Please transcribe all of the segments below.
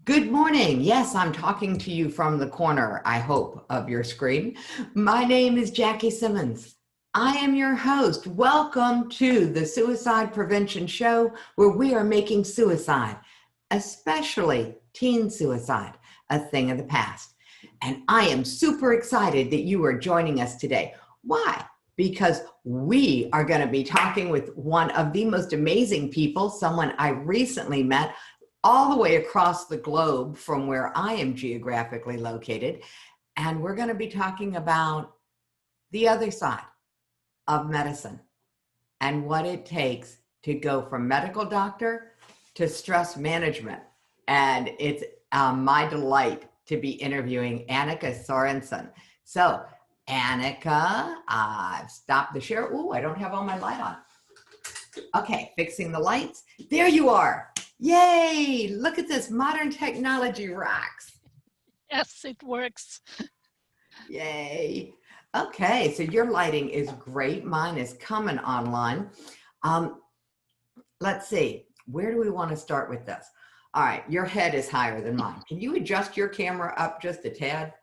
Good morning. Yes, I'm talking to you from the corner, I hope, of your screen. My name is Jackie Simmons. I am your host. Welcome to the Suicide Prevention Show, where we are making suicide, especially teen suicide, a thing of the past. And I am super excited that you are joining us today. Why? Because we are going to be talking with one of the most amazing people, someone I recently met all the way across the globe from where I am geographically located. And we're going to be talking about the other side of medicine and what it takes to go from medical doctor to stress management. And it's my delight to be interviewing Annika Sorensen. So Annika, I've stopped the share. Ooh, I don't have all my light on. Okay, fixing the lights. There you are. Yay! Look at this, modern technology rocks. Yes, it works. Yay. Okay, so your lighting is great. Mine is coming online. Let's see, where do we want to start with this? All right, your head is higher than mine. Can you adjust your camera up just a tad?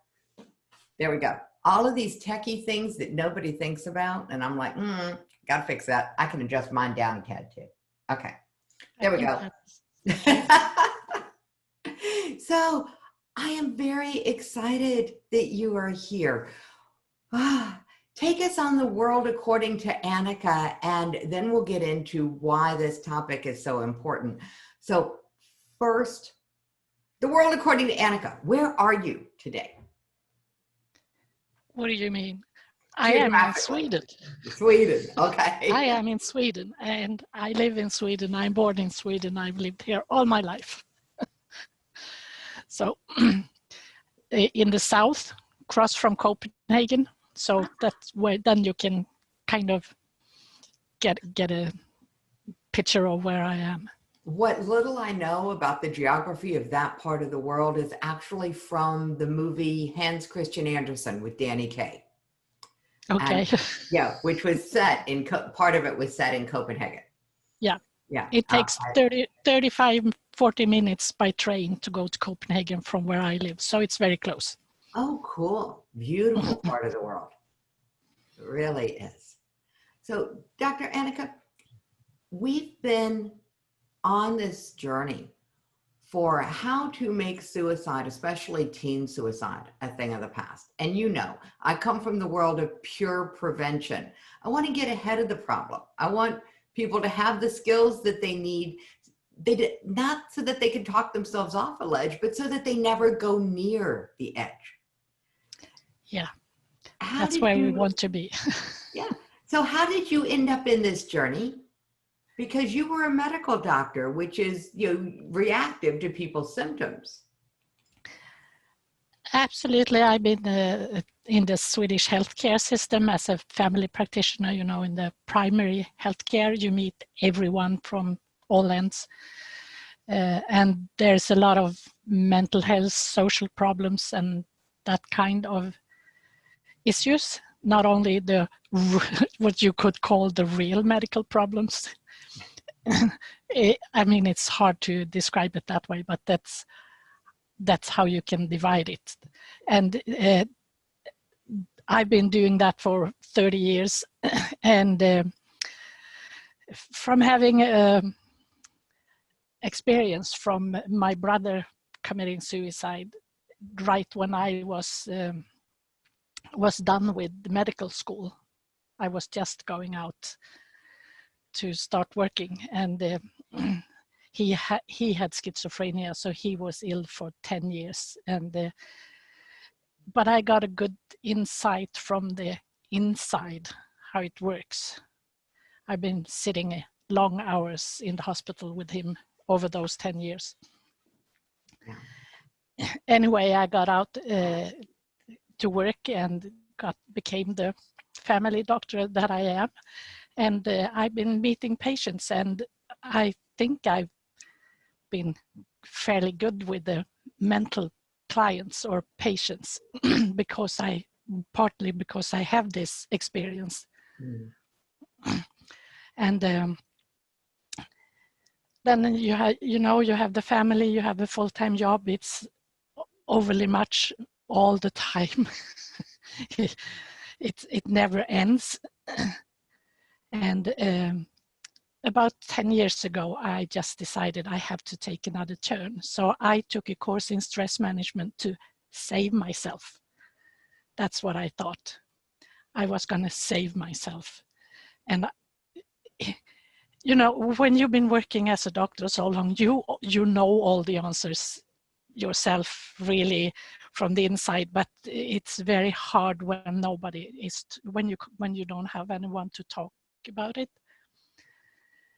There we go. All of these techie things that nobody thinks about, and I'm like, gotta fix that. I can adjust mine down a tad too. Okay, there we go. So I am very excited that you are here. Take us on the world according to Annika, and then we'll get into why this topic is so important. So first, the world according to Annika. Where are you today? What do you mean? I am in Sweden. Sweden, okay. I am in Sweden, and I live in Sweden. I'm born in Sweden. I've lived here all my life. So in the south, across from Copenhagen. So that's where then you can kind of get a picture of where I am. What little I know about the geography of that part of the world is actually from the movie Hans Christian Andersen with Danny Kaye. Okay. And, yeah, which was set in, part of it was set in Copenhagen. Yeah. Yeah. It takes 35, 40 minutes by train to go to Copenhagen from where I live. So it's very close. Oh, cool. Beautiful part of the world. It really is. So, Dr. Annika, we've been on this journey for how to make suicide, especially teen suicide, a thing of the past. And you know, I come from the world of pure prevention. I want to get ahead of the problem. I want people to have the skills that they need, not so that they can talk themselves off a ledge, but so that they never go near the edge. Yeah, that's where we want to be. Yeah. So how did you end up in this journey? Because you were a medical doctor, which is, reactive to people's symptoms. Absolutely. I've been in the Swedish healthcare system as a family practitioner. In the primary healthcare, you meet everyone from all ends. And there's a lot of mental health, social problems, and that kind of issues. Not only the what you could call the real medical problems. I mean, it's hard to describe it that way, but that's how you can divide it. And I've been doing that for 30 years. And from having experience from my brother committing suicide right when I was done with medical school. I was just going out to start working, and he had schizophrenia, so he was ill for 10 years. And but I got a good insight from the inside how it works. I've been sitting long hours in the hospital with him over those 10 years. Yeah. Anyway, I got out to work and became the family doctor that I am. And I've been meeting patients, and I think I've been fairly good with the mental clients or patients partly because I have this experience. And then you have, you have the family, you have a full-time job. It's overly much all the time. it never ends. And about 10 years ago, I just decided I have to take another turn. So I took a course in stress management to save myself. That's what I thought. I was going to save myself. And when you've been working as a doctor so long, you know all the answers yourself, really, from the inside. But it's very hard when nobody is, when you don't have anyone to talk about it.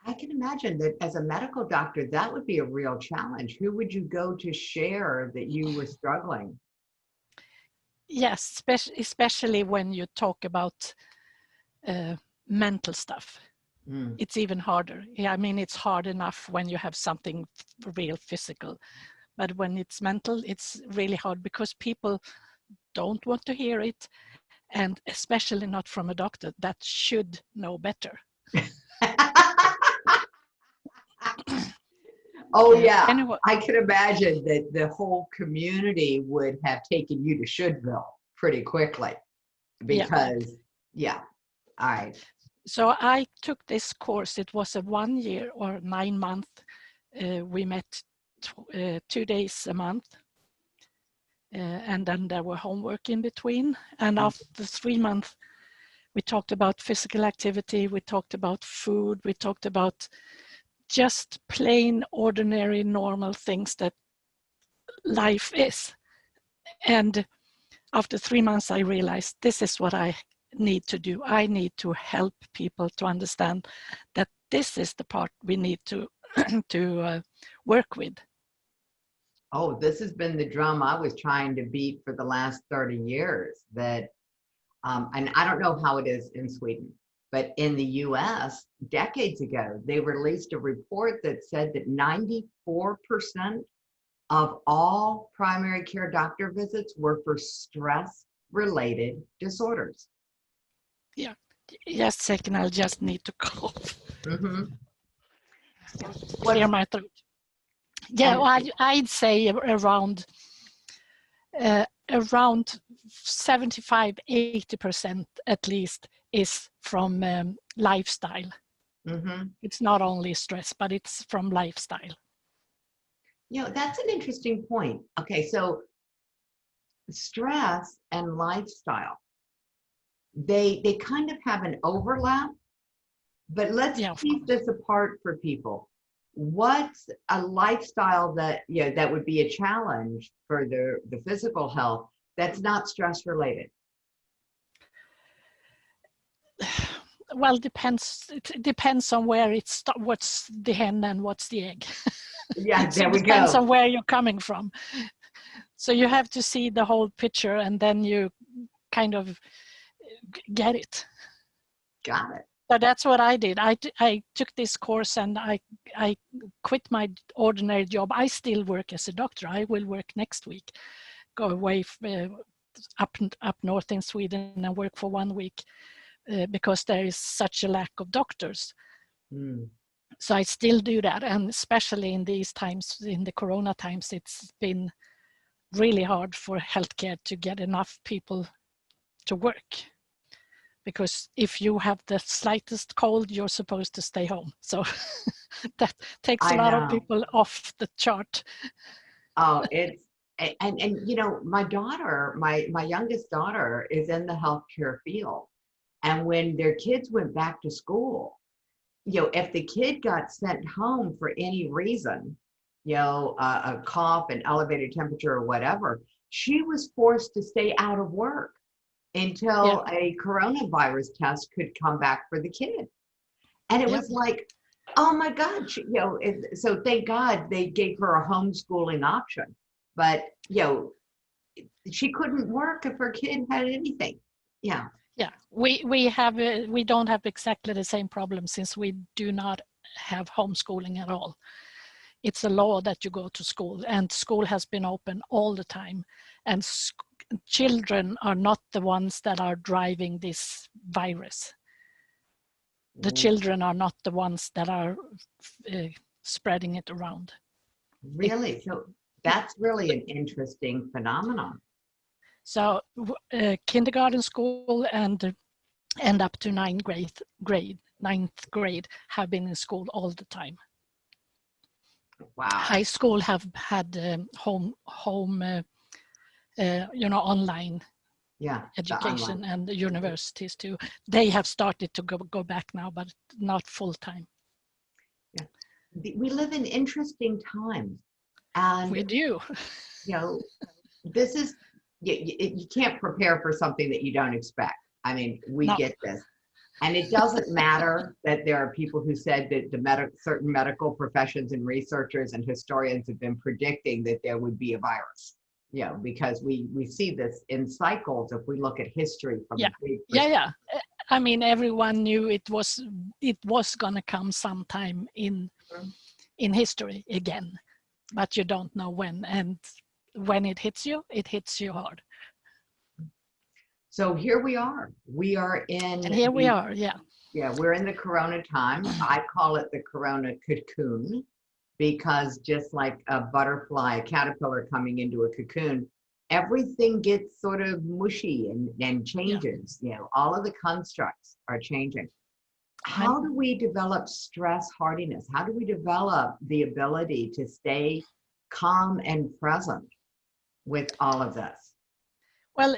I can imagine that as a medical doctor, that would be a real challenge. Who would you go to share that you were struggling? Yes, especially when you talk about mental stuff. It's even harder. Yeah, I mean, it's hard enough when you have something real physical, but when it's mental, it's really hard because people don't want to hear it, and especially not from a doctor that should know better. Oh yeah, Anyway, I can imagine that the whole community would have taken you to Shouldville pretty quickly because, yeah. All right. So I took this course. It was a 1 year or 9 month. We met 2 days a month. And then there were homework in between. And after 3 months, we talked about physical activity. We talked about food. We talked about just plain, ordinary, normal things that life is. And after 3 months, I realized this is what I need to do. I need to help people to understand that this is the part we need to work with. Oh, this has been the drum I was trying to beat for the last 30 years. That, and I don't know how it is in Sweden, but in the US, decades ago, they released a report that said that 94% of all primary care doctor visits were for stress-related disorders. Yeah, just a second, I'll just need to cough. Clear my throat. Yeah, well, I'd say around 75-80% at least is from lifestyle. It's not only stress, but it's from lifestyle. That's an interesting point. Okay, so stress and lifestyle, they kind of have an overlap, but let's keep this apart for people. What's a lifestyle that that would be a challenge for the physical health that's not stress related? Well, it depends on where it's what's the hen and what's the egg. Yeah, there we go. It depends on where you're coming from. So you have to see the whole picture and then you kind of get it. Got it. So that's what I did. I took this course and I quit my ordinary job. I still work as a doctor. I will work next week, go away up north in Sweden and work for 1 week because there is such a lack of doctors. So I still do that. And especially in these times, in the Corona times, it's been really hard for healthcare to get enough people to work. Because if you have the slightest cold, you're supposed to stay home. So that takes a lot of people off the chart. Oh, and my daughter, my youngest daughter is in the healthcare field. And when their kids went back to school, if the kid got sent home for any reason, a cough, an elevated temperature or whatever, she was forced to stay out of work until a coronavirus test could come back for the kid. And it was like, oh my God, so thank God they gave her a homeschooling option. But, she couldn't work if her kid had anything. Yeah. Yeah, we don't have exactly the same problem since we do not have homeschooling at all. It's a law that you go to school, and school has been open all the time. And children are not the ones that are driving this virus. The children are not the ones that are spreading it around. Really? So that's really an interesting phenomenon. So kindergarten school and up to ninth grade have been in school all the time. Wow. High school have had home online education, and the universities too. They have started to go back now, but not full time. Yeah, we live in interesting times, and we do. This is you can't prepare for something that you don't expect. I mean, we get this. And it doesn't matter that there are people who said that certain medical professions and researchers and historians have been predicting that there would be a virus, because we see this in cycles if we look at history from a big perspective. I mean, everyone knew it was going to come sometime in history again, but you don't know when. And when it hits you hard. So here we are. We are in. And here we are, Yeah, we're in the corona time. I call it the corona cocoon, because just like a butterfly, a caterpillar coming into a cocoon, everything gets sort of mushy and changes. All of the constructs are changing. How do we develop stress hardiness? How do we develop the ability to stay calm and present with all of this? Well,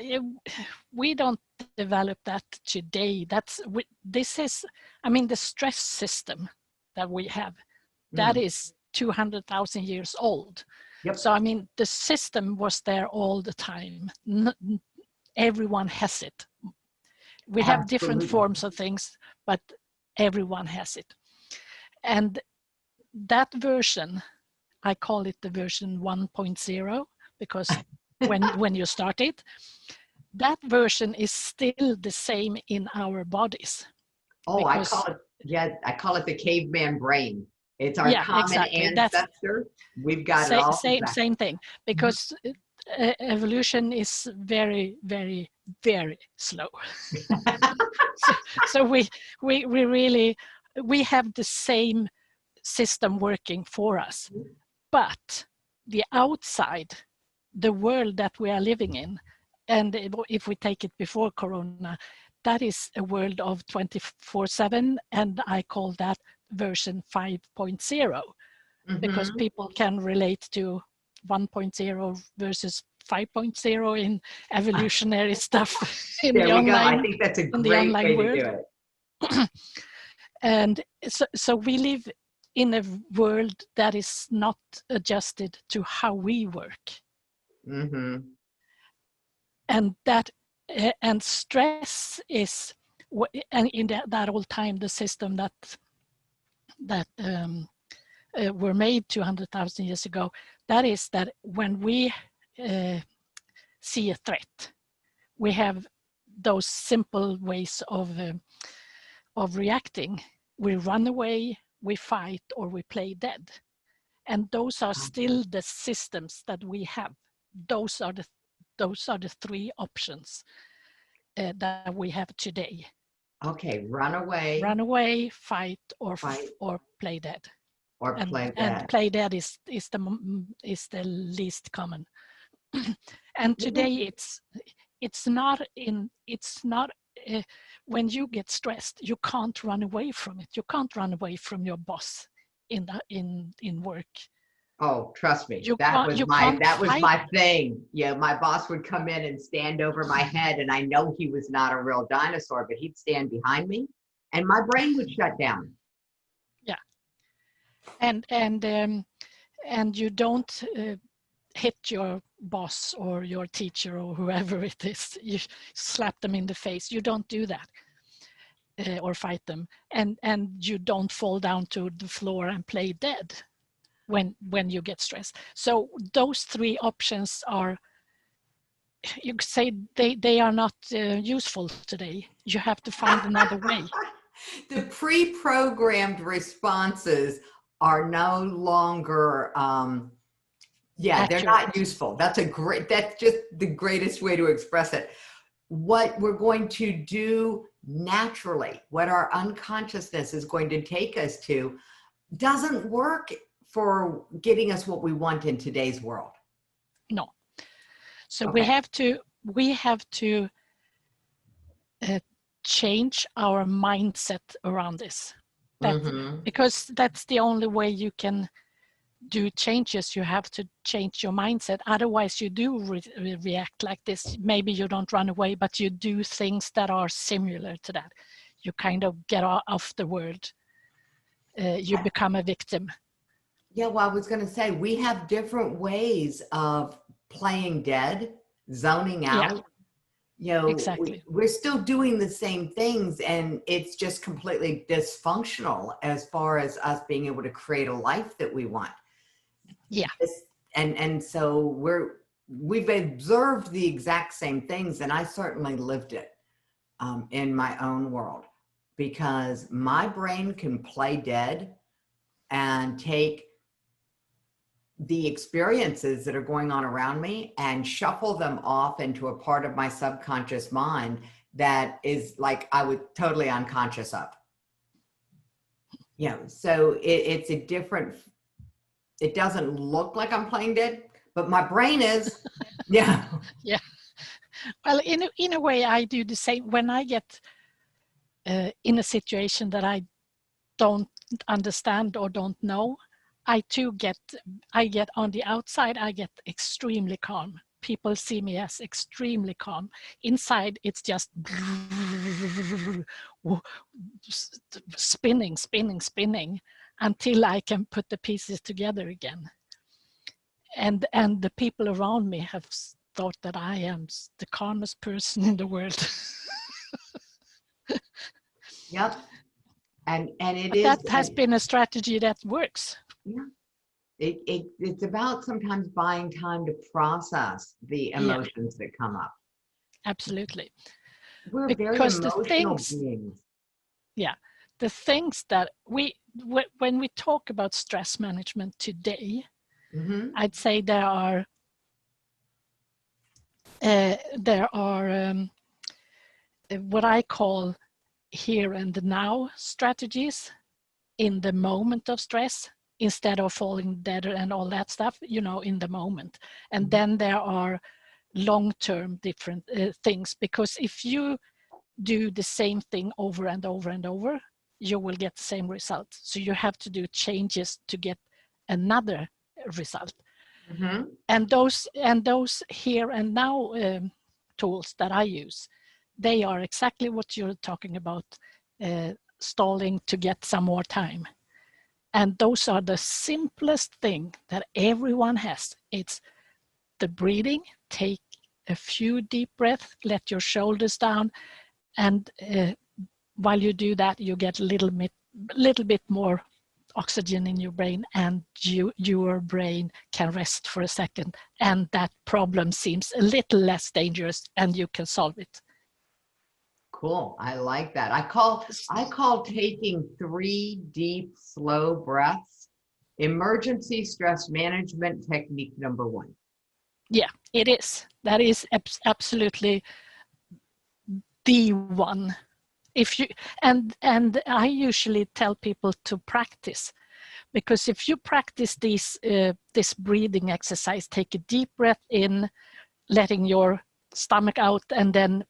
we don't develop that today. The stress system that we have, that is 200,000 years old. Yep. So, I mean, the system was there all the time. Everyone has it. We have different forms of things, but everyone has it. And that version, I call it the version 1.0, because when you start it, that version is still the same in our bodies. Oh, I call it the caveman brain. It's our common ancestor. We've got it all. Same thing, because evolution is very, very, very slow. so we have the same system working for us, but the outside, the world that we are living in, and if we take it before corona, that is a world of 24/7, and I call that version 5.0, because people can relate to 1.0 versus 5.0 in evolutionary stuff in the online. I think that's a great way to do it. And so we live in a world that is not adjusted to how we work. And stress is, and in that old time, the system that were made 200,000 years ago, that is that when we see a threat, we have those simple ways of reacting. We run away, we fight, or we play dead. And those are still the systems that we have. Those are the three options that we have today. Okay, run away, fight, or play dead. Play dead. And play dead is the least common. And today it's not when you get stressed, you can't run away from it. You can't run away from your boss in work. Oh, trust me, that was my thing. Yeah, my boss would come in and stand over my head, and I know he was not a real dinosaur, but he'd stand behind me, and my brain would shut down. Yeah, and you don't hit your boss or your teacher or whoever it is. You slap them in the face. You don't do that, or fight them, and you don't fall down to the floor and play dead when you get stressed. So those three options are, you could say, they are not useful today. You have to find another way. The pre-programmed responses are no longer they're not useful. That's just the greatest way to express it. What we're going to do naturally, what our unconsciousness is going to take us to, doesn't work for getting us what we want in today's world. No. So Okay. we have to change our mindset around this. Because that's the only way you can do changes. You have to change your mindset. Otherwise you do react like this. Maybe you don't run away, but you do things that are similar to that. You kind of get off the world. You become a victim. Yeah, well, I was going to say, we have different ways of playing dead, zoning out. Yeah, you know, exactly. we're still doing the same things, and it's just completely dysfunctional as far as us being able to create a life that we want. Yeah. And so we've observed the exact same things, and I certainly lived it in my own world, because my brain can play dead and take the experiences that are going on around me and shuffle them off into a part of my subconscious mind that is like I was totally unconscious of. So it's a different, it doesn't look like I'm playing dead, but my brain is. Yeah. Yeah. Well, in a way, I do the same. When I get in a situation that I don't understand or don't know, I get on the outside, I get extremely calm. People see me as extremely calm. Inside, it's just spinning until I can put the pieces together again. And the people around me have thought that I am the calmest person in the world. Yep. And it But is. that has been a strategy that works. Yeah. It's about sometimes buying time to process the emotions that come up. Absolutely. We're very emotional beings. Yeah. The things that when we talk about stress management today, I'd say there are what I call here and now strategies in the moment of stress, instead of falling dead and all that stuff, in the moment. And then there are long-term different things, because if you do the same thing over and over and over, you will get the same result. So you have to do changes to get another result. And those here and now tools that I use, they are exactly what you're talking about, stalling to get some more time. And those are the simplest thing that everyone has. It's the breathing. Take a few deep breaths, let your shoulders down, and while you do that, you get a little bit more oxygen in your brain, and your brain can rest for a second, and that problem seems a little less dangerous, and you can solve it. Cool. I like that. I call taking 3 deep, slow breaths emergency stress management technique number 1. Yeah, it is. That is absolutely the one. If you and I usually tell people to practice, because if you practice this breathing exercise, take a deep breath in, letting your stomach out, and then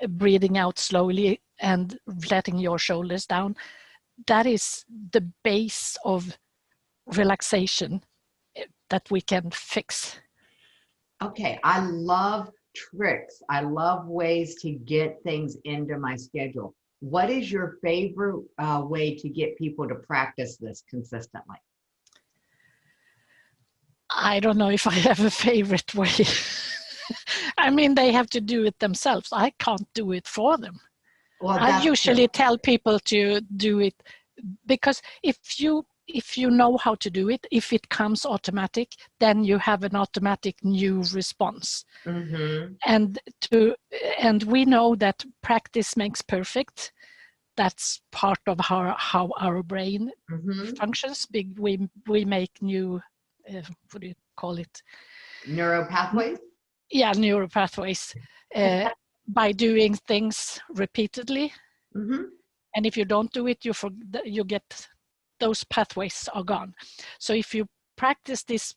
breathing out slowly and letting your shoulders down, that is the base of relaxation that we can fix. Okay, I love tricks. I love ways to get things into my schedule. What is your favorite way to get people to practice this consistently? I don't know if I have a favorite way. I mean, they have to do it themselves. I can't do it for them. Well, I usually tell people to do it, because if you know how to do it, if it comes automatic, then you have an automatic new response. And we know that practice makes perfect. That's part of how our brain functions. We make new, what do you call it? Neuropathways? Yeah, neuropathways by doing things repeatedly. And if you don't do it, you get those pathways are gone. So if you practice this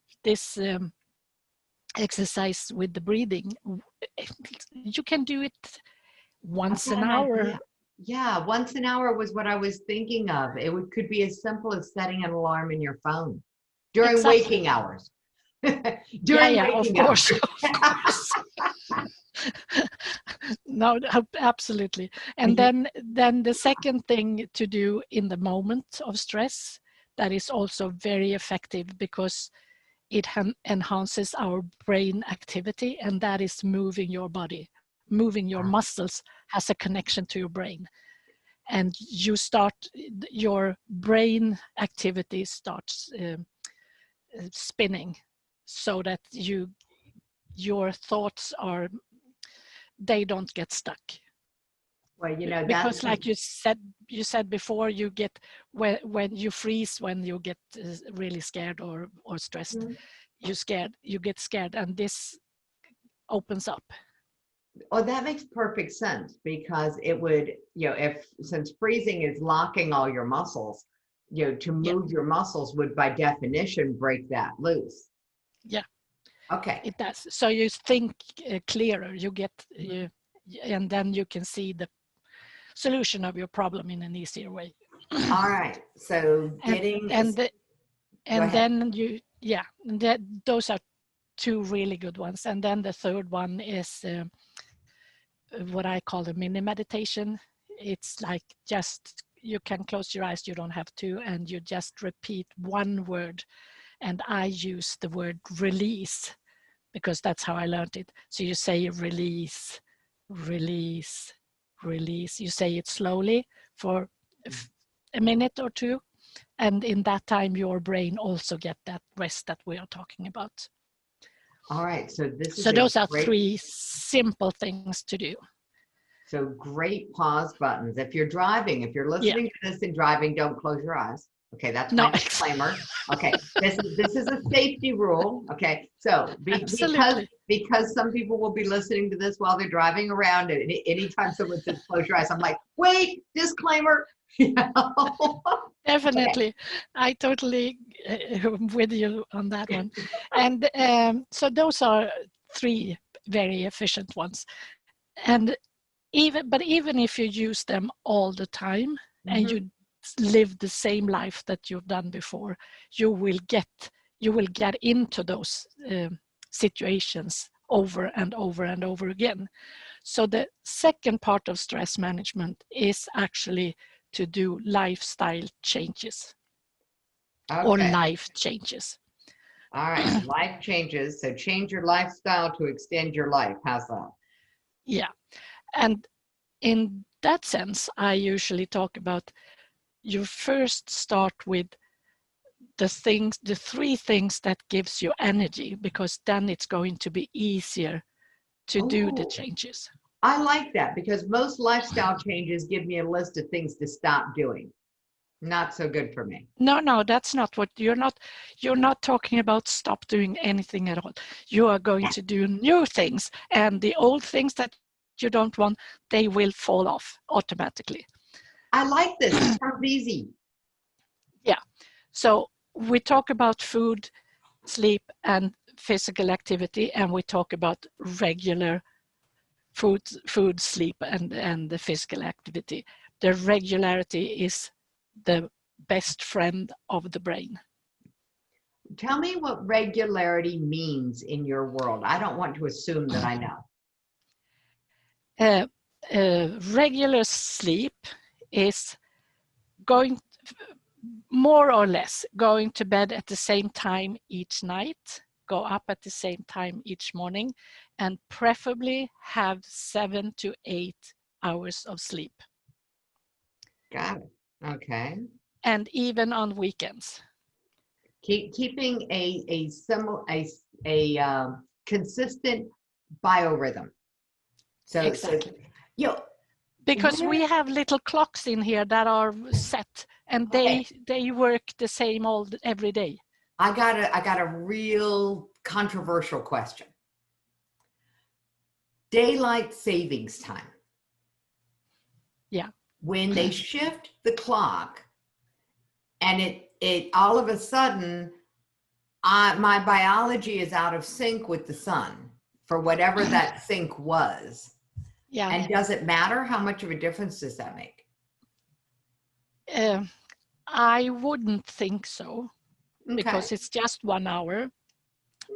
exercise with the breathing, you can do it once an hour. Yeah, once an hour was what I was thinking of. Could be as simple as setting an alarm in your phone during waking hours. During waking course, hours. of course. No, absolutely. And then the second thing to do in the moment of stress, that is also very effective because it enhances our brain activity, and that is moving your body. Moving your muscles has a connection to your brain. And your brain activity starts spinning, so that your thoughts they don't get stuck. Well, because like you said before, you get when you freeze, when you get really scared or stressed, you get scared, and this opens up. Oh, that makes perfect sense, because it would, since freezing is locking all your muscles, to move your muscles would by definition break that loose. Yeah. Okay. It does. So you think clearer, and then you can see the solution of your problem in an easier way. All right. So those are two really good ones. And then the third one is what I call a mini meditation. It's like you can close your eyes, you don't have to, and you just repeat one word. And I use the word release, because that's how I learned it. So you say release, release, release. You say it slowly for a minute or two. And in that time, your brain also get that rest that we are talking about. All right. So those are three simple things to do. So great pause buttons. If you're driving, if you're listening to this and driving, don't close your eyes. Okay, that's my disclaimer. Okay, this is a safety rule. Okay, so because some people will be listening to this while they're driving around, and anytime someone says close your eyes, I'm like, wait, disclaimer. Definitely, okay. I totally with you on that one. And so those are three very efficient ones. And even if you use them all the time, and you live the same life that you've done before, you will get into those situations over and over and over again. So the second part of stress management is actually to do lifestyle changes. Okay. Or life changes. All right, life changes. So change your lifestyle to extend your life. How's that? Yeah, and in that sense, I usually talk about you first start with the three things that gives you energy, because then it's going to be easier to do the changes. I like that, because most lifestyle changes give me a list of things to stop doing. Not so good for me. No, that's not what you're not talking about. Stop doing anything at all. You are going to do new things, and the old things that you don't want, they will fall off automatically. I like this. It sounds easy. Yeah. So we talk about food, sleep, and physical activity, and we talk about regular food, sleep, and the physical activity. The regularity is the best friend of the brain. Tell me what regularity means in your world. I don't want to assume that I know. Regular sleep is more or less going to bed at the same time each night, go up at the same time each morning, and preferably have 7 to 8 hours of sleep. Got it. Okay. And even on weekends. Keeping a consistent biorhythm. So, exactly. Because we have little clocks in here that are set, and they work the same every day. I got a real controversial question. Daylight savings time. Yeah. when they shift the clock and it all of a sudden, my biology is out of sync with the sun for whatever that sync was. Yeah. And does it matter? How much of a difference does that make? I wouldn't think so, because Okay. it's just 1 hour,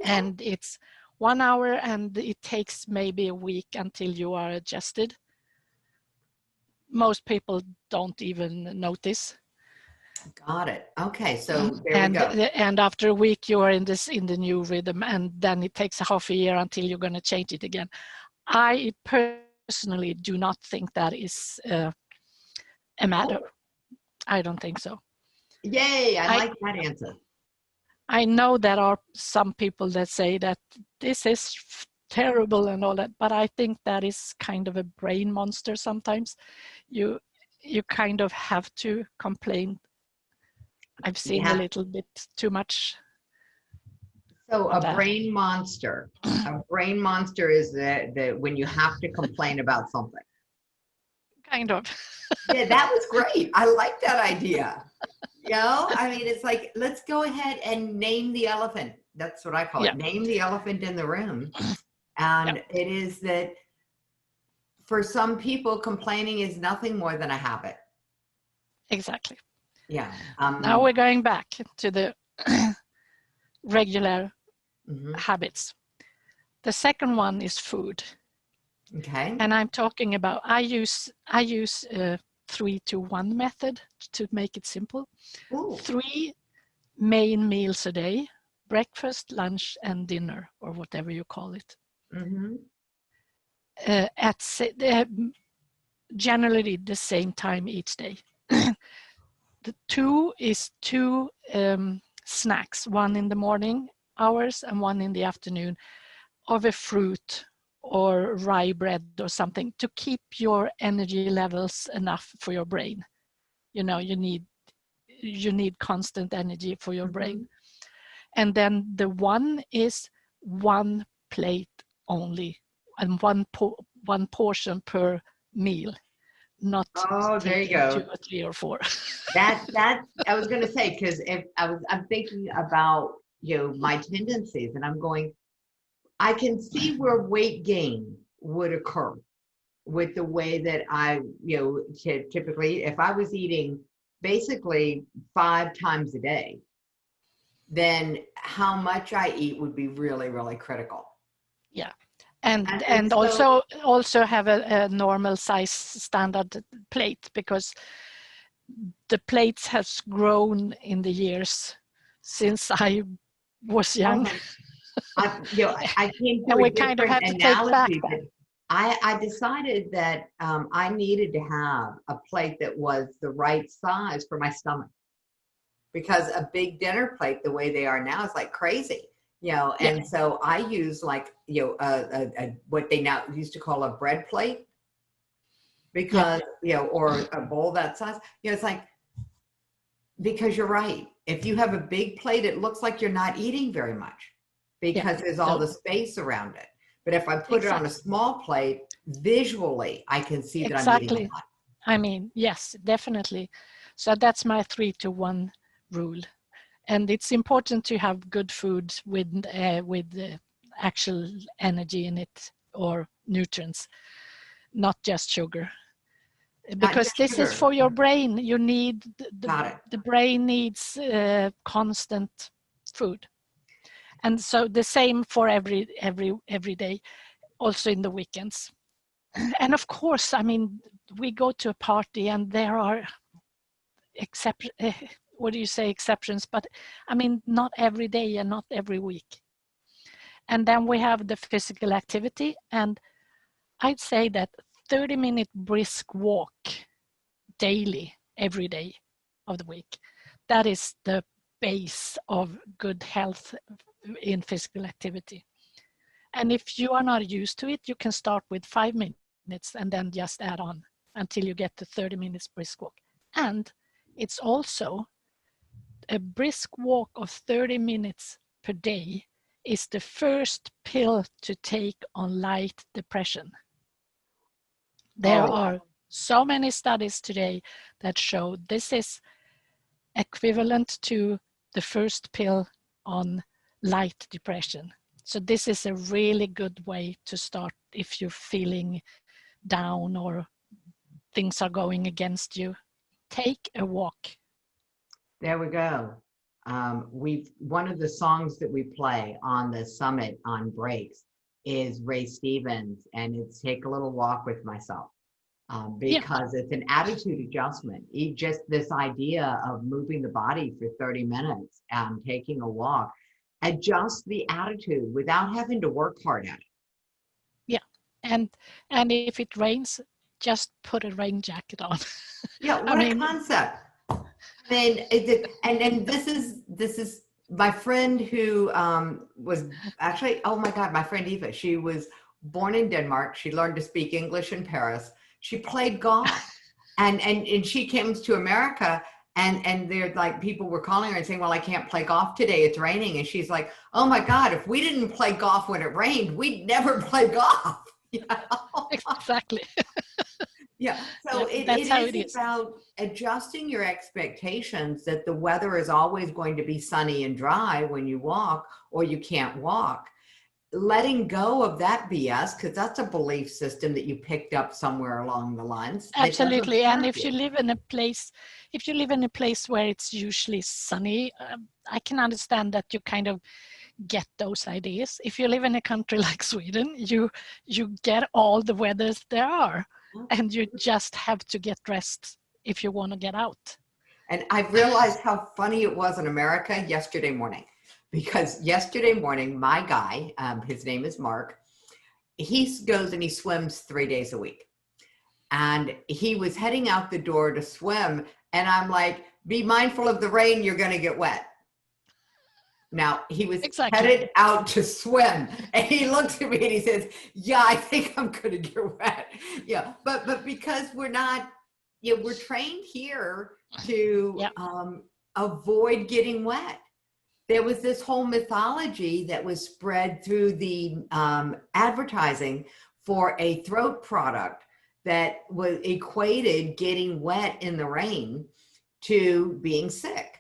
and it's 1 hour, and it takes maybe a week until you are adjusted. Most people don't even notice. Got it. Okay, so there we go. And after a week, you are in the new rhythm, and then it takes a half a year until you're going to change it again. I personally do not think that is a matter. Cool. I don't think so. Yay, I like that answer. I know there are some people that say that this is terrible and all that, but I think that is kind of a brain monster sometimes. You kind of have to complain. I've seen a little bit too much. So a brain monster. A brain monster is the when you have to complain about something. Kind of. Yeah, that was great. I like that idea. You know, I mean, it's like, let's go ahead and name the elephant. That's what I call it. Name the elephant in the room. And it is that for some people, complaining is nothing more than a habit. Exactly. Yeah. Now we're going back to the regular habits. The second one is food. Okay. And I'm talking about, I use 3-to-1 method to make it simple. Ooh. 3 main meals a day: breakfast, lunch, and dinner, or whatever you call it. Generally the same time each day. The 2 is 2 snacks, 1 in the morning hours and 1 in the afternoon, of a fruit or rye bread or something, to keep your energy levels enough for your brain. You know, you need constant energy for your brain. And then the 1 is 1 plate only, and 1 portion per meal, not there you taking go. 2 or 3 or 4. That I was going to say, because if I'm thinking about, you know, my tendencies, and I'm going, I can see where weight gain would occur with the way that I, you know, typically, if I was eating basically 5 times a day, then how much I eat would be really, really critical. Yeah. And also have a normal size standard plate, because the plates has grown in the years since I was young. I came to and a we kind of different have to take back analogy, but I decided that I needed to have a plate that was the right size for my stomach, because a big dinner plate, the way they are now, is like crazy, you know. And so I use, like, you know, what they now used to call a bread plate, because you know, or a bowl that size. You know, it's like, because you're right. If you have a big plate, it looks like you're not eating very much, because there's all the space around it. But if I put it on a small plate, visually, I can see that I'm eating a lot. I mean, yes, definitely. So that's my 3-to-1 rule. And it's important to have good food with actual energy in it, or nutrients, not just sugar. Because this is for your brain. You need the brain needs constant food. And so the same for every day, also in the weekends. And of course, I mean, we go to a party and there are exceptions, but I mean, not every day and not every week. And then we have the physical activity, and I'd say that 30-minute brisk walk daily, every day of the week, that is the base of good health in physical activity. And if you are not used to it, you can start with 5 minutes and then just add on until you get to 30 minutes brisk walk. And it's also a brisk walk of 30 minutes per day is the first pill to take on light depression. There are so many studies today that show this is equivalent to the first pill on light depression. So this is a really good way to start if you're feeling down or things are going against you. Take a walk. There we go. One of the songs that we play on the summit on breaks is Ray Stevens, and it's Take a Little Walk with Myself, because it's an attitude adjustment. Just this idea of moving the body for 30 minutes, taking a walk, adjust the attitude without having to work hard at it. Yeah, and if it rains, just put a rain jacket on. Yeah, what a concept. And this is my friend who was actually, oh my God, my friend Eva. She was born in Denmark. She learned to speak English in Paris. She played golf, and she came to America, and they're like, people were calling her and saying, well, I can't play golf today, it's raining. And she's like, oh my God, if we didn't play golf when it rained, we'd never play golf. You know? Exactly. Yeah, so it is about adjusting your expectations that the weather is always going to be sunny and dry when you walk, or you can't walk. Letting go of that BS, because that's a belief system that you picked up somewhere along the lines. Absolutely, and if you live in a place, where it's usually sunny, I can understand that you kind of get those ideas. If you live in a country like Sweden, you get all the weathers there are. And you just have to get dressed if you want to get out. And I realized how funny it was in America yesterday morning, because yesterday morning, my guy, his name is Mark, he goes and he swims 3 days a week. And he was heading out the door to swim. And I'm like, be mindful of the rain, you're going to get wet. Now, he was headed out to swim, and he looks at me and he says, yeah, I think I'm going to get wet. Yeah, but because we're not, we're trained here to avoid getting wet. There was this whole mythology that was spread through the advertising for a throat product that was equated getting wet in the rain to being sick.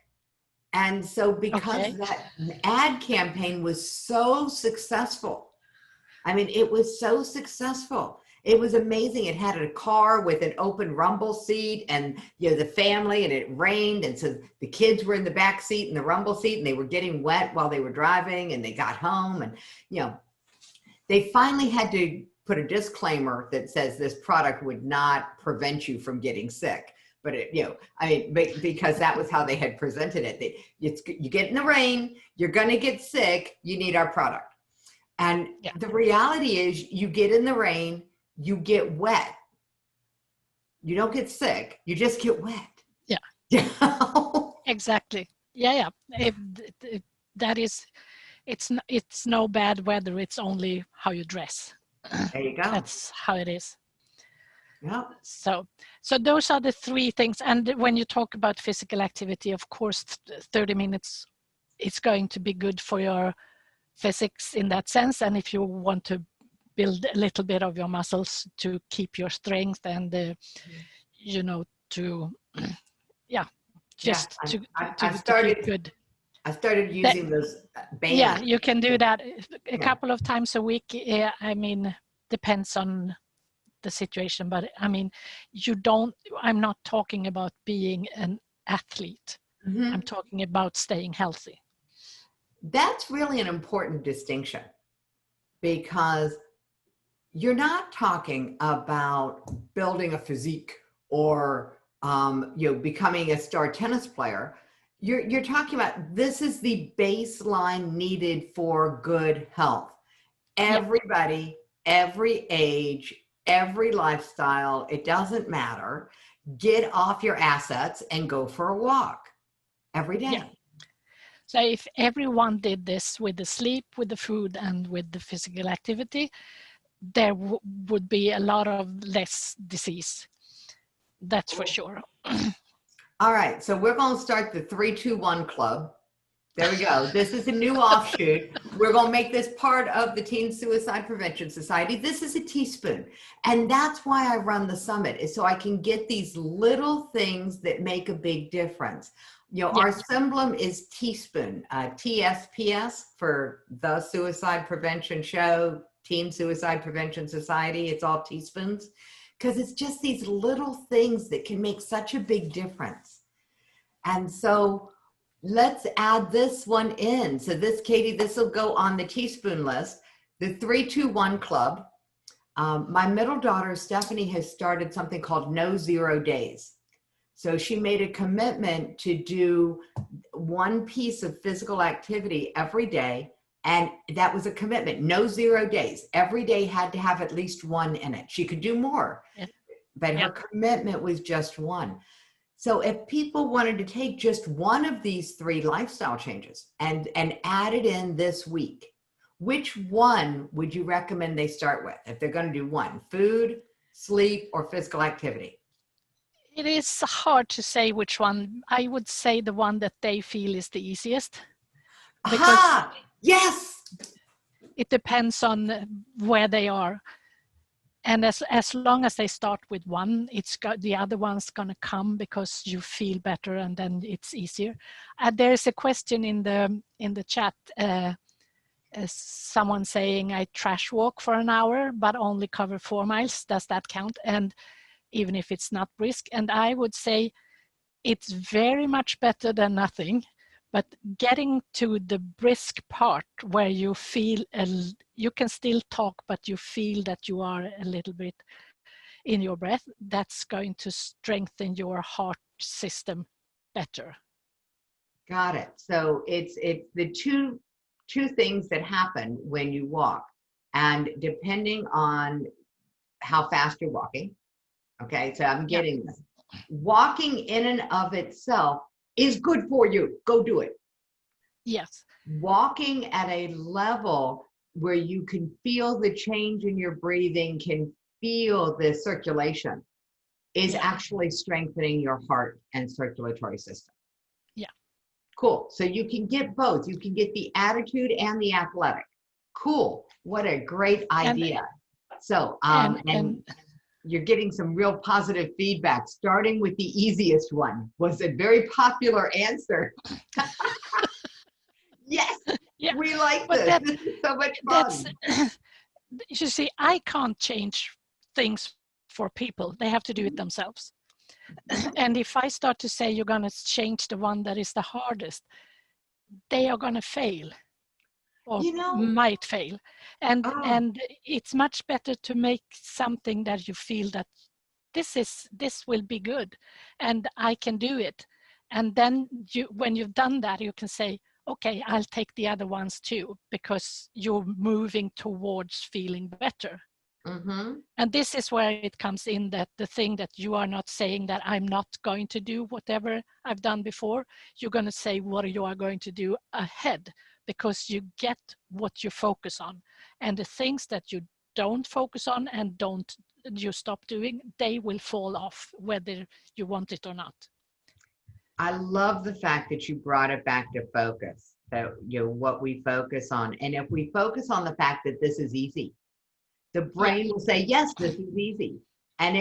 And so because that ad campaign was so successful, I mean, it was so successful. It was amazing. It had a car with an open rumble seat and, the family, and it rained. And so the kids were in the back seat and the rumble seat, and they were getting wet while they were driving, and they got home. And, they finally had to put a disclaimer that says this product would not prevent you from getting sick. But because that was how they had presented it. You get in the rain, you're going to get sick, you need our product. And the reality is, you get in the rain, you get wet. You don't get sick, you just get wet. Yeah. Exactly. Yeah. That is, it's no bad weather, it's only how you dress. There you go. That's how it is. Yeah. So those are the three things. And when you talk about physical activity, of course, 30 minutes, it's going to be good for your physics in that sense. And if you want to build a little bit of your muscles to keep your strength and, to keep good. I started using those bands. Yeah, you can do that a couple of times a week. I mean, depends on the situation, but I mean, I'm not talking about being an athlete. Mm-hmm. I'm talking about staying healthy. That's really an important distinction, because you're not talking about building a physique or becoming a star tennis player. You're talking about, this is the baseline needed for good health. Everybody, every age, every lifestyle, it doesn't matter. Get off your assets and go for a walk every day. Yeah. So if everyone did this with the sleep, with the food, and with the physical activity, there would be a lot of less disease. That's for sure. All right, so we're going to start the 3-2-1 club. There we go. This is a new offshoot. We're going to make this part of the Teen Suicide Prevention Society. This is a teaspoon. And that's why I run the summit, is so I can get these little things that make a big difference. You know, our emblem is teaspoon, TSPS for the Suicide Prevention Show, Teen Suicide Prevention Society. It's all teaspoons, because it's just these little things that can make such a big difference. And so let's add this one in. So this, Katie, this will go on the teaspoon list. The 3-2-1 Club. My middle daughter, Stephanie, has started something called No 0 Days. So she made a commitment to do one piece of physical activity every day. And that was a commitment, no 0 days. Every day had to have at least one in it. She could do more, but her commitment was just one. So if people wanted to take just one of these 3 lifestyle changes and add it in this week, which one would you recommend they start with? If they're going to do one, food, sleep, or physical activity? It is hard to say which one. I would say the one that they feel is the easiest. Because yes, it depends on where they are. And as long as they start with one, the other one's going to come because you feel better, and then it's easier. There is a question in the chat. Someone saying, I trash walk for an hour, but only cover 4 miles. Does that count? And even if it's not brisk, and I would say it's very much better than nothing. But getting to the brisk part where you feel, you can still talk, but you feel that you are a little bit in your breath, that's going to strengthen your heart system better. Got it. So it's the two things that happen when you walk. And depending on how fast you're walking, okay, so I'm getting this. Walking in and of itself is good for you. Go do it. Yes. Walking at a level where you can feel the change in your breathing, can feel the circulation, is actually strengthening your heart and circulatory system. Yeah. Cool. So you can get both. You can get the attitude and the athletic. Cool. What a great idea. And you're getting some real positive feedback. Starting with the easiest one was a very popular answer. Yes, we like this. This is so much fun. You see, I can't change things for people. They have to do it themselves. And if I start to say you're going to change the one that is the hardest, they are going to fail, or might fail. And it's much better to make something that you feel that this will be good and I can do it. And then when you've done that, you can say, okay, I'll take the other ones too, because you're moving towards feeling better. Mm-hmm. And this is where it comes in, that the thing that you are not saying that I'm not going to do whatever I've done before, you're going to say what you are going to do ahead, because you get what you focus on. And the things that you don't focus on and you stop doing, they will fall off whether you want it or not. I love the fact that you brought it back to focus, that what we focus on. And if we focus on the fact that this is easy, the brain will say, yes, this is easy. And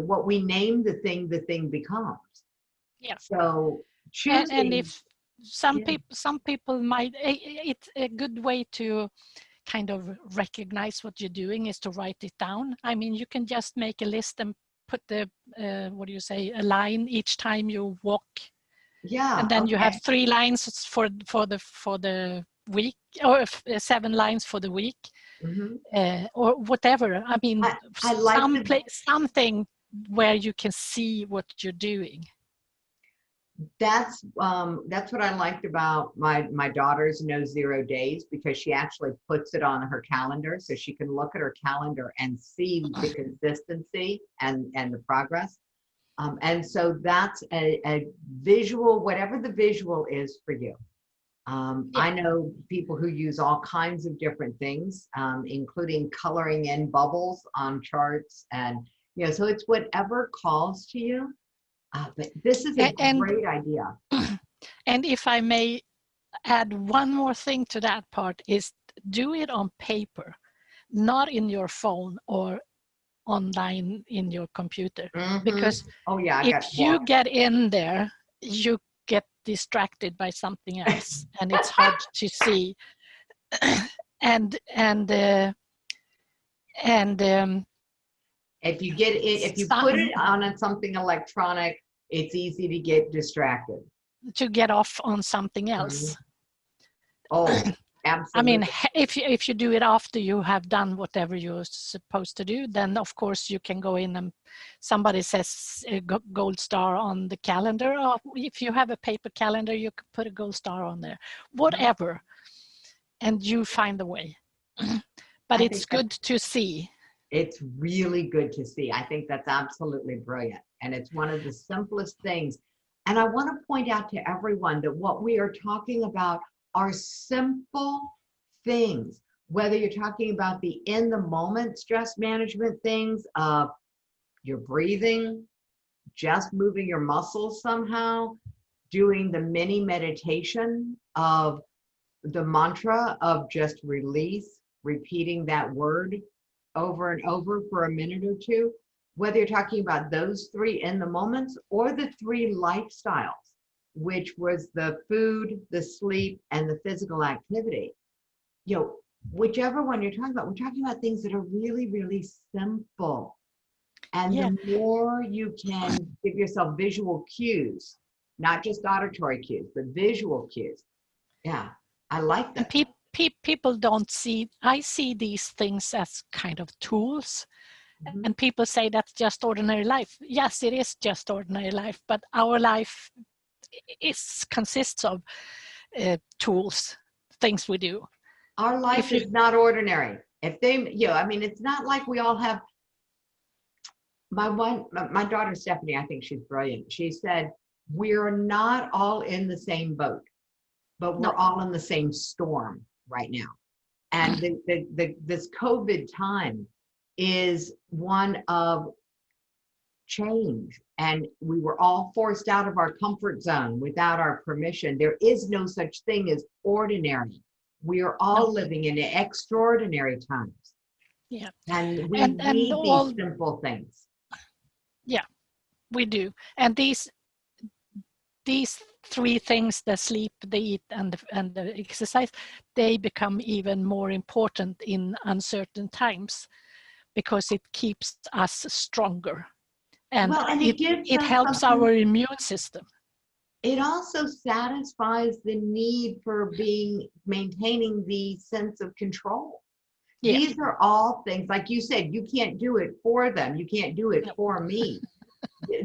what we name the thing becomes. Yeah. So choosing. And if some people might, it's a good way to kind of recognize what you're doing is to write it down. I mean, you can just make a list and put the a line each time you walk. Yeah. And then you have 3 lines for the week, or 7 lines for the week, or whatever. I mean, I like something where you can see what you're doing. That's what I liked about my daughter's No 0 Days, because she actually puts it on her calendar, so she can look at her calendar and see the consistency and the progress. And so that's a visual, whatever the visual is for you. I know people who use all kinds of different things, including coloring in bubbles on charts, and so it's whatever calls to you. But this is a great idea. And if I may add one more thing to that part is do it on paper, not in your phone or online in your computer. Because oh yeah, if you get in there, you get distracted by something else and it's hard to see. and if you get it, if you put it on something electronic, it's easy to get distracted. To get off on something else. Oh, absolutely. I mean, if you do it after you have done whatever you're supposed to do, then of course you can go in and somebody says a gold star on the calendar. Or if you have a paper calendar, you could put a gold star on there, whatever, and you find the way. But it's good to see. It's really good to see. I think that's absolutely brilliant. And it's one of the simplest things. And I want to point out to everyone that what we are talking about are simple things, whether you're talking about the in the moment stress management things of your breathing, just moving your muscles somehow, doing the mini meditation of the mantra of just release, repeating that word over and over for a minute or two, whether you're talking about those three in the moments or the three lifestyles, which was the food, the sleep, and the physical activity. You know, whichever one you're talking about, we're talking about things that are really, really simple. And the more you can give yourself visual cues, not just auditory cues, but visual cues. Yeah, I like that. People don't see, I see these things as kind of tools. And people say that's just ordinary life. Yes, it is just ordinary life, but our life consists of tools, things we do. Our life is not ordinary. If they, you know, I mean, it's not like we all have. My daughter Stephanie, I think she's brilliant. She said, "We're not all in the same boat, but we're all in the same storm right now." And this COVID time is one of change, and we were all forced out of our comfort zone without our permission. There is no such thing as ordinary. We are all living in extraordinary times. Yeah, and we need these simple things. Yeah, we do. And these three things, the sleep, the eat, and the exercise, they become even more important in uncertain times because it keeps us stronger. And it helps our immune system. It also satisfies the need for maintaining the sense of control. Yeah. These are all things, like you said, you can't do it for them. You can't do it for me.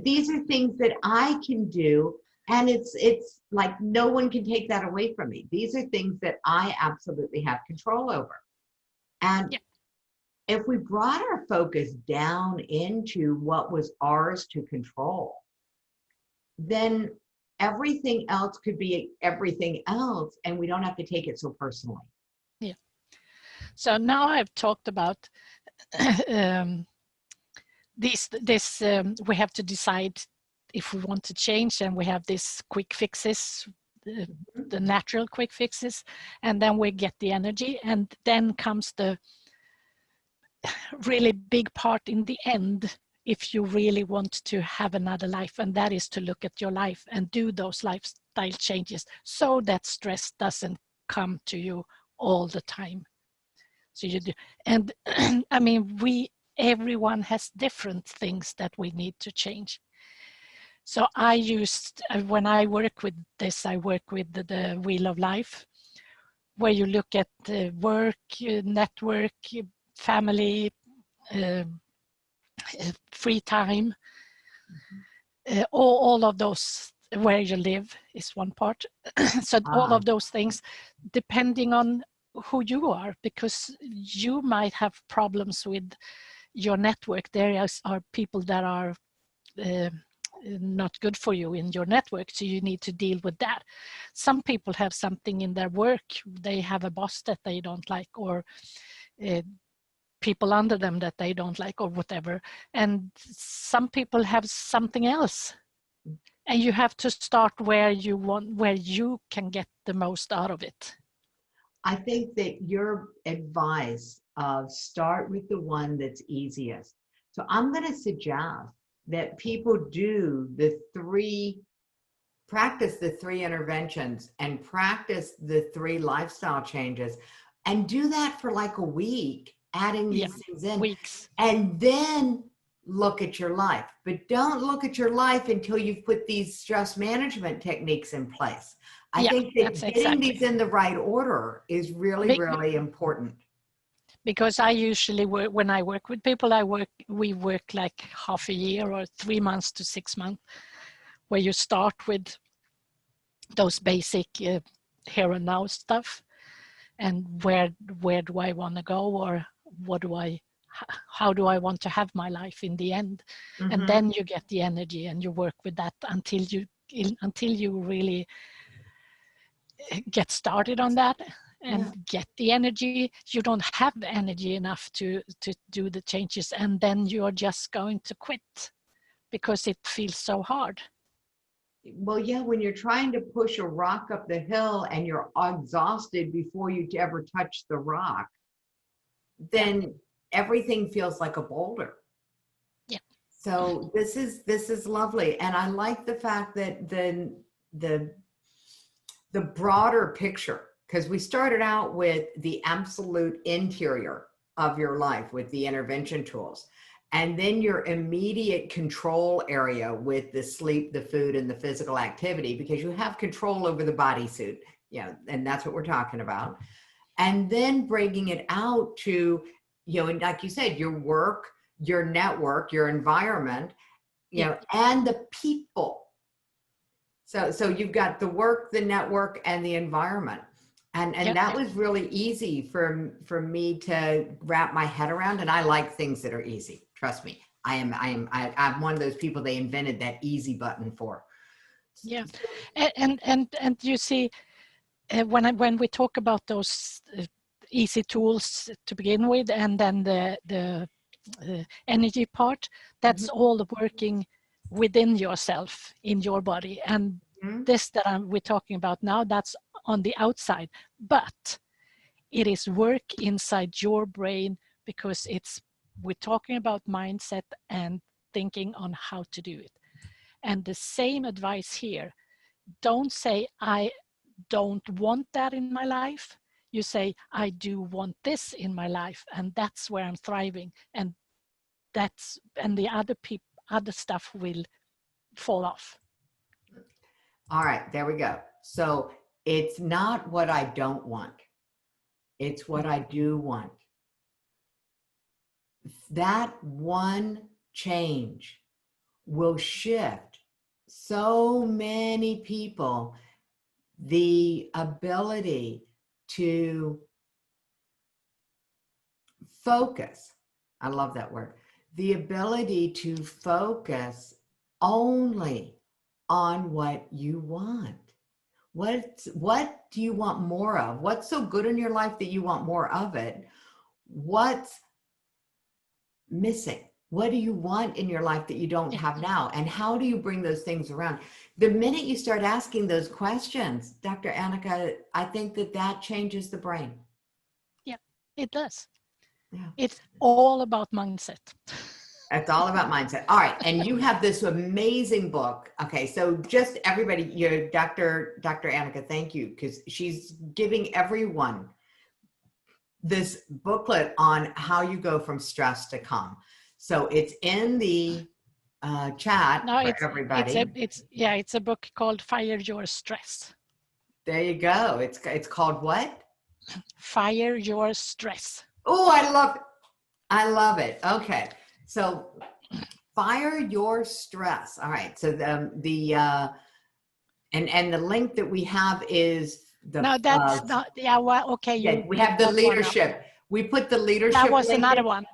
These are things that I can do. And it's like no one can take that away from me. These are things that I absolutely have control over. And if we brought our focus down into what was ours to control, then everything else could be everything else, and we don't have to take it so personally. Yeah. So now I've talked about we have to decide if we want to change, and we have these quick fixes, the natural quick fixes, and then we get the energy, and then comes the really big part in the end, if you really want to have another life, and that is to look at your life and do those lifestyle changes so that stress doesn't come to you all the time. So you do, and I mean, everyone has different things that we need to change. So when I work with this, I work with the Wheel of Life, where you look at work, network, family, free time, all of those, where you live is one part. So all of those things, depending on who you are, because you might have problems with your network. There are people that are not good for you in your network, so you need to deal with that. Some people have something in their work, they have a boss that they don't like, or people under them that they don't like, or whatever. And some people have something else And you have to start where you can get the most out of it. I think that your advice of start with the one that's easiest. So I'm going to suggest that people practice the 3 interventions and practice the 3 lifestyle changes, and do that for like a week, adding these things in. Weeks. And then look at your life. But don't look at your life until you've put these stress management techniques in place. I think that getting these in the right order is really, really important. Because I usually work, when I work with people, we work like half a year or 3 months to 6 months, where you start with those basic here and now stuff, and where do I want to go, or how do I want to have my life in the end? Mm-hmm. And then you get the energy and you work with that until you really get started on that and get the energy. You don't have the energy enough to do the changes, and then you're just going to quit because it feels so hard. Well, yeah, when you're trying to push a rock up the hill and you're exhausted before you ever touch the rock, then everything feels like a boulder. Yeah. So this is lovely. And I like the fact that the broader picture, because we started out with the absolute interior of your life with the intervention tools, and then your immediate control area with the sleep, the food, and the physical activity, because you have control over the bodysuit, and that's what we're talking about. And then bringing it out to, and like you said, your work, your network, your environment, and the people. So you've got the work, the network, and the environment. And that was really easy for me to wrap my head around. And I like things that are easy. Trust me. I'm one of those people they invented that easy button for. Yeah. And you see, when we talk about those easy tools to begin with, and then the energy part, that's all working within yourself, in your body. And this that we're talking about now, that's on the outside, but it is work inside your brain, because we're talking about mindset and thinking on how to do it. And the same advice here. Don't say, I don't want that in my life. You say, I do want this in my life, and that's where I'm thriving. And the other stuff will fall off. All right, there we go. So it's not what I don't want. It's what I do want. That one change will shift so many people the ability to focus. I love that word. The ability to focus only on what you want. What do you want more of? What's so good in your life that you want more of it? What's missing? What do you want in your life that you don't have now? And how do you bring those things around? The minute you start asking those questions, Dr. Annika, I think that changes the brain. Yeah, it does. Yeah. It's all about mindset. It's all about mindset. All right. And you have this amazing book. Okay. So just everybody, Dr. Annika, thank you, because she's giving everyone this booklet on how you go from stress to calm. So it's in the chat for everybody. It's a book called Fire Your Stress. There you go. It's called what? Fire Your Stress. Oh, I love it. Okay. So fire your stress. All right. So and the link that we have is no, that's not. Yeah. Well, okay. Yeah, we have the leadership. We put the leadership. That was another one.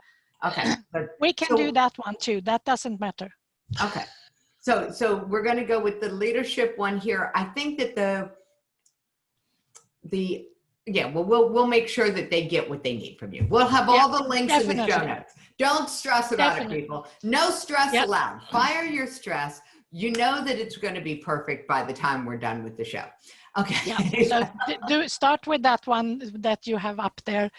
Okay. We can do that one too. That doesn't matter. Okay. So we're going to go with the leadership one here. I think that we'll make sure that they get what they need from you. We'll have all the links in the show notes. Don't stress about it, people. No stress allowed. Fire your stress. you know that it's going to be perfect by the time we're done with the show. Okay. Yeah. So start with that one that you have up there,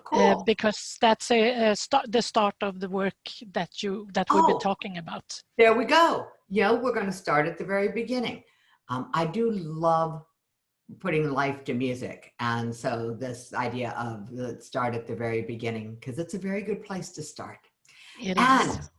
Cool. because that's the start of the work that we've been talking about. There we go. We're going to start at the very beginning. I do love putting life to music, and so this idea of let's start at the very beginning, because it's a very good place to start. It and is.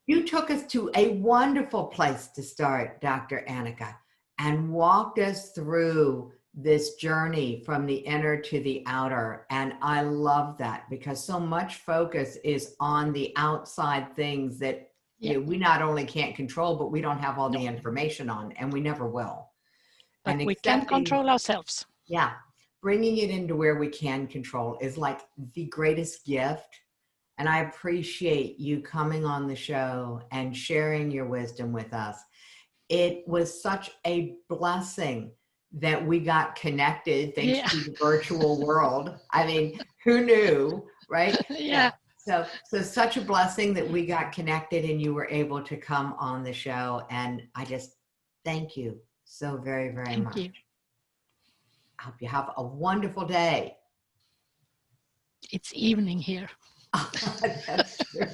You took us to a wonderful place to start, Dr. Annika, and walked us through this journey from the inner to the outer. And I love that, because so much focus is on the outside things that we not only can't control, but we don't have all the information on, and we never will. But we can control ourselves. Yeah. Bringing it into where we can control is like the greatest gift. And I appreciate you coming on the show and sharing your wisdom with us. It was such a blessing that we got connected thanks to the virtual world. I mean, who knew, right? Yeah. So such a blessing that we got connected and you were able to come on the show. And I just thank you so very, very much. Thank you. I hope you have a wonderful day. It's evening here. That's true.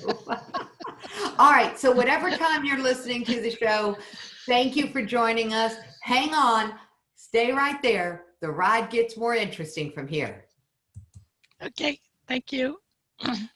All right. So whatever time you're listening to the show, thank you for joining us. Hang on. Stay right there. The ride gets more interesting from here. Okay. Thank you.